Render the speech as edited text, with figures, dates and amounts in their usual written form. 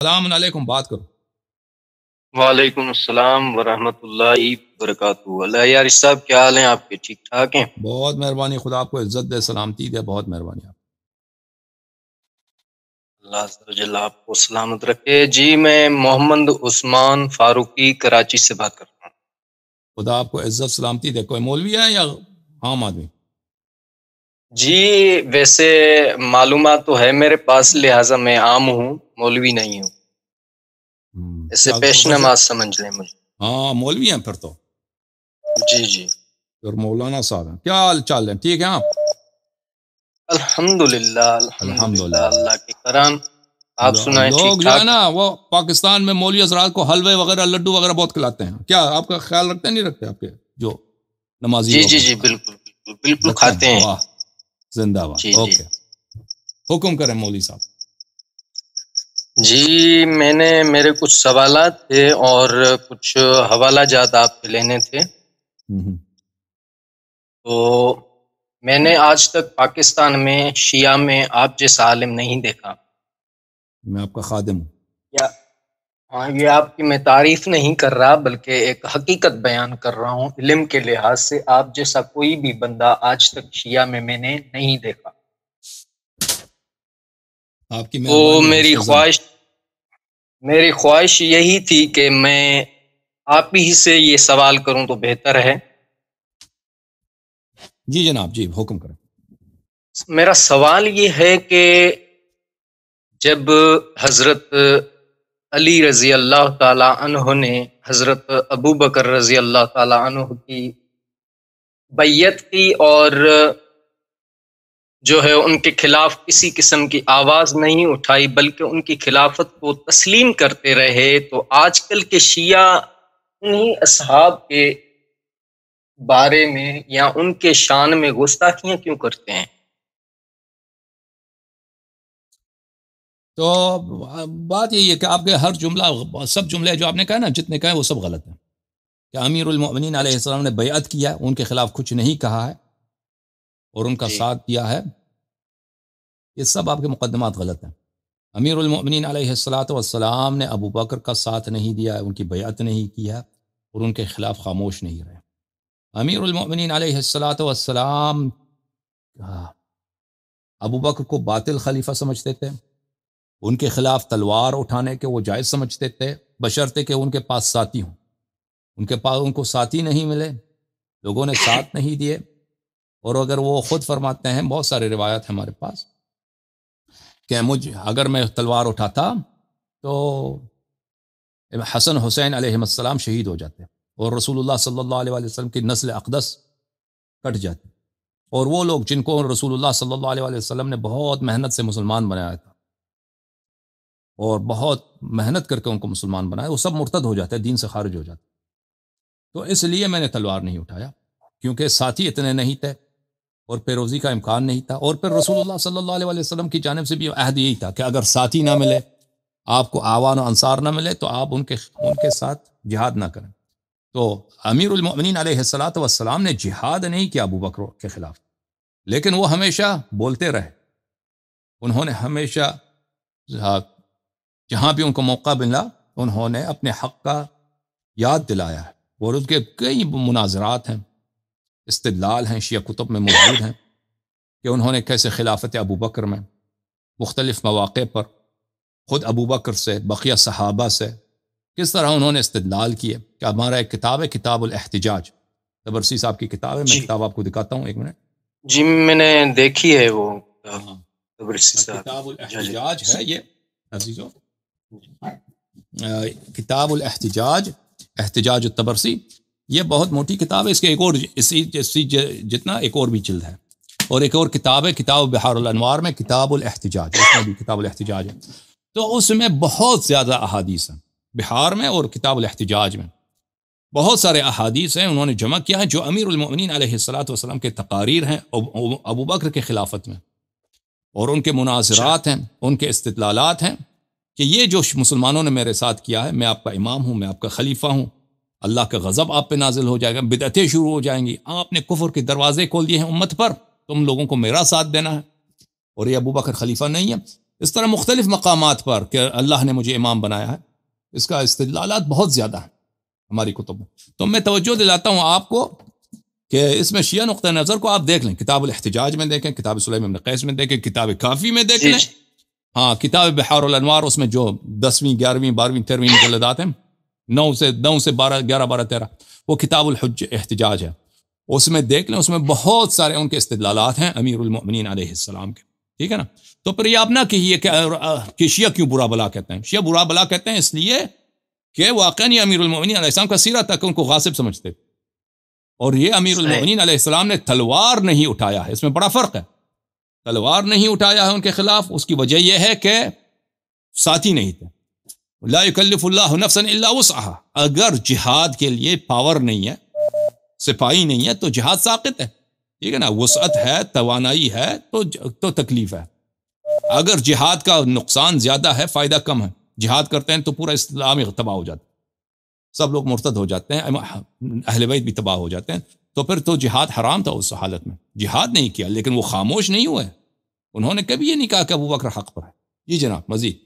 السلام علیکم، بات کرو۔ وعلیکم السلام ورحمۃ اللہ وبرکاتہ۔ اللہ یار صاحب، کیا حال ہیں آپ کے؟ ٹھیک ٹھاک ہیں؟ بہت مہربانی، خدا آپ کو عزت دے، سلامتی دے، بہت مہربانی آپ۔ اللہ عز و جل آپ کو سلامت رکھے۔ جی میں محمد عثمان فاروقی کراچی سے بات کر رہا ہوں۔ خدا آپ کو عزت سلامتی دے۔ کوئی مولوی ہے یا عام آدمی؟ جی ویسے معلومات تو ہے میرے پاس، لہٰذا میں عام ہوں، مولوی نہیں ہوں۔ ایسے کیا پیش پروفیسر؟ نماز سمجھ لیں مجھے۔ ہاں مولوی ہیں پھر تو، جی جی پھر مولانا صاحب ہیں۔ کیا حال چال ہے؟ ٹھیک ہے آپ؟ الحمدللہ الحمدللہ۔ الحمدللہ، اللہ کے کرم۔ آپ سنائیں، لوگ ٹھیک جو ہے ٹھاک؟ نا وہ پاکستان میں مولوی حضرات کو حلوے وغیرہ لڈو وغیرہ بہت کھلاتے ہیں، کیا آپ کا خیال رکھتے نہیں رکھتے؟ آپ کے جو نمازی جی لوگ جی ہیں جی بالکل بالکل بالکل رکھتے کھاتے ہیں؟ ہیں۔ واہ، زندہ باد، جی جی اوکے۔ حکم کریں مولوی صاحب۔ جی میرے کچھ سوالات تھے اور کچھ حوالہ جات آپ کے لینے تھے۔ تو میں نے آج تک پاکستان میں شیعہ میں آپ جیسا عالم نہیں دیکھا۔ میں آپ کا خادم ہوں۔ یا ہاں، یہ آپ کی میں تعریف نہیں کر رہا بلکہ ایک حقیقت بیان کر رہا ہوں۔ علم کے لحاظ سے آپ جیسا کوئی بھی بندہ آج تک شیعہ میں نے نہیں دیکھا۔ آپ کی تو مہربانی ہے شیزن۔ میری خواہش یہی تھی کہ میں آپ ہی سے یہ سوال کروں تو بہتر ہے۔ جی جناب، جی حکم کریں۔ میرا سوال یہ ہے کہ جب حضرت علی رضی اللہ تعالی عنہ نے حضرت ابو بکر رضی اللہ تعالی عنہ کی بیعت کی اور جو ہے ان کے خلاف کسی قسم کی آواز نہیں اٹھائی بلکہ ان کی خلافت کو تسلیم کرتے رہے، تو آج کل کے شیعہ انہی اصحاب کے بارے میں یا ان کے شان میں گستاخیاں کیوں کرتے ہیں؟ تو بات یہی ہے کہ آپ کے ہر جملہ، سب جملے جو آپ نے کہا نا، جتنے کہے وہ سب غلط ہیں۔ کہ امیر المؤمنین علیہ السلام نے بیعت کیا ہے، ان کے خلاف کچھ نہیں کہا ہے اور ان کا جی ساتھ دیا ہے، یہ سب آپ کے مقدمات غلط ہیں۔ امیر المؤمنین علیہ السلام نے ابو بکر کا ساتھ نہیں دیا ہے، ان کی بیعت نہیں کیا اور ان کے خلاف خاموش نہیں رہے۔ امیر المؤمنین علیہ السلام ابو بکر کو باطل خلیفہ سمجھتے تھے، ان کے خلاف تلوار اٹھانے کے وہ جائز سمجھتے تھے، بشرطے کہ ان کے پاس ساتھی ہوں۔ ان کے پاس ان کو ساتھی نہیں ملے، لوگوں نے ساتھ نہیں دیے، اور اگر وہ خود فرماتے ہیں، بہت سارے روایات ہیں ہمارے پاس، کہ اگر میں تلوار اٹھاتا تو حسن حسین علیہ السلام شہید ہو جاتے اور رسول اللہ صلی اللہ علیہ وسلم کی نسل اقدس کٹ جاتی، اور وہ لوگ جن کو رسول اللہ صلی اللہ علیہ وسلم نے بہت محنت سے مسلمان بنایا تھا اور بہت محنت کر کے ان کو مسلمان بنایا، وہ سب مرتد ہو جاتے، دین سے خارج ہو جاتے۔ تو اس لیے میں نے تلوار نہیں اٹھایا، کیونکہ ساتھی اتنے نہیں تھے اور پیروزی کا امکان نہیں تھا، اور پھر رسول اللہ صلی اللہ علیہ وسلم کی جانب سے بھی عہد یہی تھا کہ اگر ساتھی نہ ملے، آپ کو آوان و انصار نہ ملے، تو آپ ان کے ساتھ جہاد نہ کریں۔ تو امیر المؤمنین علیہ السلام نے جہاد نہیں کیا ابو بکر کے خلاف، لیکن وہ ہمیشہ بولتے رہے۔ انہوں نے ہمیشہ جہاں بھی ان کو موقع ملا، انہوں نے اپنے حق کا یاد دلایا ہے، اور ان کے کئی مناظرات ہیں، استدلال ہیں، شیعہ کتب میں موجود ہیں، کہ انہوں نے کیسے خلافت ابو بکر میں مختلف مواقع پر خود ابو بکر سے، بقیہ صحابہ سے کس طرح انہوں نے استدلال کیے۔ کہ ہمارا ایک کتاب ہے، کتاب الاحتجاج، تبرسی صاحب کی کتاب ہے، میں جی کتاب آپ کو دکھاتا ہوں، ایک منٹ۔ جی میں نے دیکھی ہے وہ ہاں، تبرسی صاحب کتاب کی۔ جی الاحتجاج ہے یہ عزیزو، کتاب الاحتجاج، احتجاج التبرسی، یہ بہت موٹی کتاب ہے۔ اس کے ایک اور اسی جتنا ایک اور بھی جلد ہے، اور ایک اور کتاب ہے کتاب بحار الانوار میں کتاب الاحتجاج، اس میں بھی کتاب الاحتجاج ہے۔ تو اس میں بہت زیادہ احادیث ہیں، بحار میں اور کتاب الاحتجاج میں بہت سارے احادیث ہیں، انہوں نے جمع کیا ہے جو امیر المؤمنین علیہ السلام کے تقاریر ہیں ابو بکر کے خلافت میں، اور ان کے اچھا مناظرات ہیں، ان کے استدلالات ہیں، کہ یہ جو مسلمانوں نے میرے ساتھ کیا ہے، میں آپ کا امام ہوں، میں آپ کا خلیفہ ہوں، اللہ کا غضب آپ پہ نازل ہو جائے گا، بدعتیں شروع ہو جائیں گی، آپ نے کفر کے دروازے کھول دیے ہیں امت پر، تم لوگوں کو میرا ساتھ دینا ہے، اور یہ ابو بکر خلیفہ نہیں ہے۔ اس طرح مختلف مقامات پر کہ اللہ نے مجھے امام بنایا ہے، اس کا استدلالات بہت زیادہ ہیں ہماری کتب میں. تو میں توجہ دلاتا ہوں آپ کو کہ اس میں شیعہ نقطہ نظر کو آپ دیکھ لیں، کتاب الاحتجاج میں دیکھیں، کتاب سلیم بن قیس میں دیکھیں، کتاب کافی میں دیکھ لیں. ہاں، کتاب بحار الانوار، اس میں جو 10ویں 11ویں 12ویں 13ویں مجلدات ہیں، 9 سے 12 11 12 13، وہ کتاب الحج احتجاج ہے، اس میں دیکھ لیں. اس میں بہت سارے ان کے استدلالات ہیں امیر المؤمنین علیہ السلام کے. ٹھیک ہے نا؟ تو پھر یہ آپ نہ کہیے کہ شیعہ کیوں برا بلا کہتے ہیں. شیعہ برا بلا کہتے ہیں اس لیے کہ واقعاً یہ امیر المؤمنین علیہ السلام کا سیرہ تک ان کو غاصب سمجھتے، اور یہ امیر المؤمنین علیہ السلام نے تلوار نہیں اٹھایا ہے. اس میں بڑا فرق ہے. تلوار نہیں اٹھایا ہے ان کے خلاف، اس کی وجہ یہ ہے کہ ساتھی نہیں تھے. لا یکلف اللہ نفسا الا وسعها. اگر جہاد کے لیے پاور نہیں ہے، سپاہی نہیں ہے، تو جہاد ساقط ہے. ٹھیک ہے نا؟ وسعت ہے، توانائی ہے، تو تکلیف ہے. اگر جہاد کا نقصان زیادہ ہے، فائدہ کم ہے، جہاد کرتے ہیں تو پورا اسلام تباہ ہو جاتا ہے، سب لوگ مرتد ہو جاتے ہیں، اہل بیت بھی تباہ ہو جاتے ہیں. تو پھر تو جہاد حرام تھا اس حالت میں. جہاد نہیں کیا، لیکن وہ خاموش نہیں ہوئے. انہوں نے کبھی یہ نہیں کہا کہ ابو بکر حق پر ہے. جی جناب، مزید.